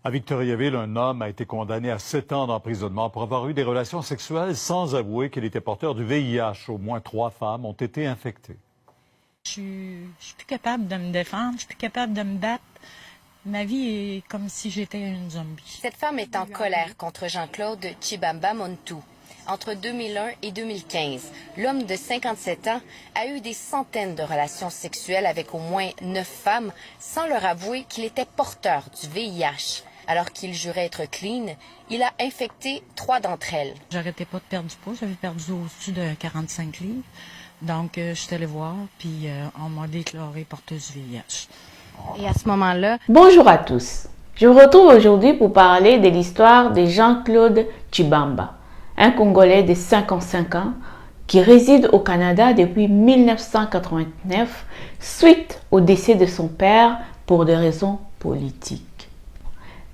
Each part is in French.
À Victoriaville, un homme a été condamné à 7 ans d'emprisonnement pour avoir eu des relations sexuelles sans avouer qu'il était porteur du VIH. Au moins 3 femmes ont été infectées. Je suis plus capable de me défendre, je suis plus capable de me battre. Ma vie est comme si j'étais une zombie. Cette femme est en colère contre Jean-Claude Chibamba Montou. Entre 2001 et 2015, l'homme de 57 ans a eu des centaines de relations sexuelles avec au moins 9 femmes sans leur avouer qu'il était porteur du VIH. Alors qu'il jurait être clean, il a infecté 3 d'entre elles. J'arrêtais pas de perdre du poids, j'avais perdu au-dessus de 45 livres. Donc, je suis allée voir, puis on m'a déclaré porteuse du VIH. Et à ce moment-là... Bonjour à tous. Je vous retrouve aujourd'hui pour parler de l'histoire de Jean-Claude Chibamba, un Congolais de 55 ans qui réside au Canada depuis 1989 suite au décès de son père pour des raisons politiques.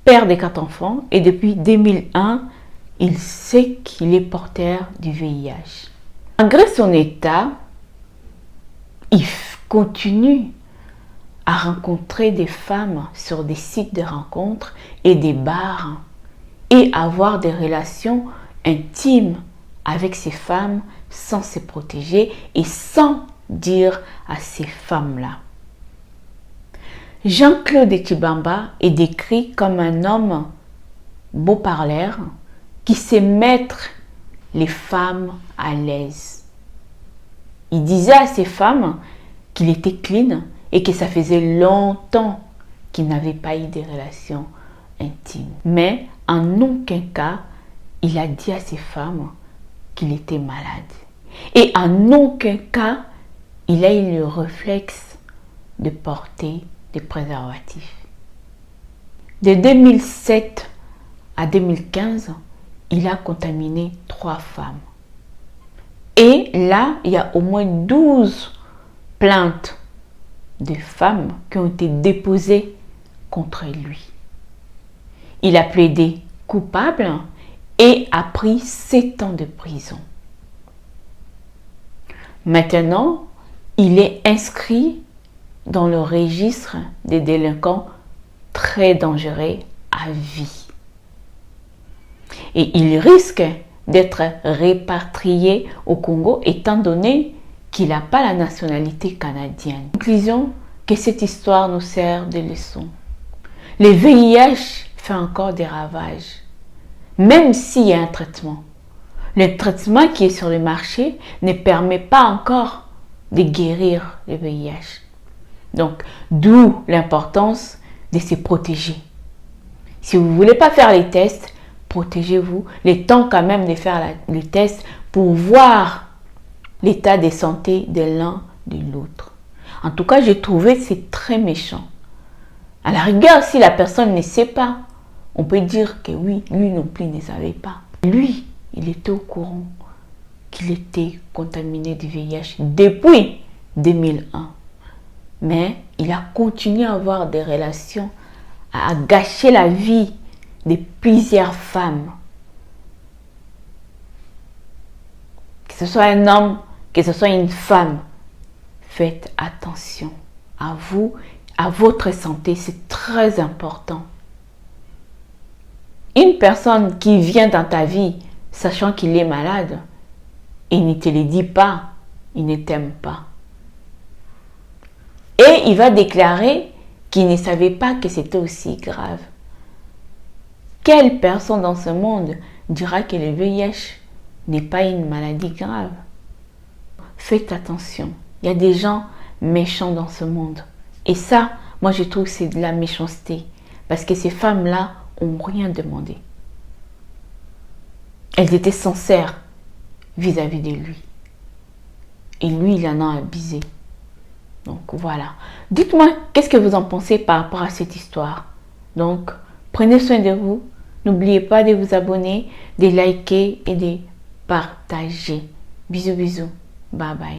Père de 4 enfants et depuis 2001, il sait qu'il est porteur du VIH. Malgré son état, il continue à rencontrer des femmes sur des sites de rencontres et des bars et avoir des relations intimes avec ces femmes sans se protéger et sans dire à ces femmes-là. Jean-Claude Chibamba est décrit comme un homme beau parleur qui sait mettre les femmes à l'aise. Il disait à ces femmes qu'il était clean et que ça faisait longtemps qu'il n'avait pas eu de relations intimes. Mais en aucun cas, il a dit à ces femmes qu'il était malade. Et en aucun cas, il a eu le réflexe de porter des préservatifs. De 2007 à 2015, il a contaminé 3 femmes. Et là, il y a au moins 12 plaintes de femmes qui ont été déposées contre lui. Il a plaidé coupable et a pris 7 ans de prison. Maintenant, il est inscrit dans le registre des délinquants très dangereux à vie. Et il risque d'être répatrié au Congo étant donné qu'il n'a pas la nationalité canadienne. Conclusion, que cette histoire nous sert de leçon. Le VIH fait encore des ravages, même s'il y a un traitement. Le traitement qui est sur le marché ne permet pas encore de guérir le VIH. Donc, d'où l'importance de se protéger. Si vous ne voulez pas faire les tests, protégez-vous. Le temps quand même de faire le test pour voir l'état de santé de l'un de l'autre. En tout cas, j'ai trouvé que c'est très méchant. À la rigueur, si la personne ne sait pas, on peut dire que oui, lui non plus ne savait pas. Lui, il était au courant qu'il était contaminé du VIH depuis 2001. Mais il a continué à avoir des relations, à gâcher la vie de plusieurs femmes. Que ce soit un homme, que ce soit une femme, faites attention à vous, à votre santé, c'est très important. Une personne qui vient dans ta vie, sachant qu'il est malade, il ne te le dit pas, il ne t'aime pas. Et il va déclarer qu'il ne savait pas que c'était aussi grave. Quelle personne dans ce monde dira que le VIH n'est pas une maladie grave? Faites attention. Il y a des gens méchants dans ce monde. Et ça, moi je trouve que c'est de la méchanceté. Parce que ces femmes-là n'ont rien demandé. Elles étaient sincères vis-à-vis de lui. Et lui, il en a abusé. Donc voilà. Dites-moi, qu'est-ce que vous en pensez par rapport à cette histoire? Donc, prenez soin de vous. N'oubliez pas de vous abonner, de liker et de partager. Bisous, bisous. Bye bye.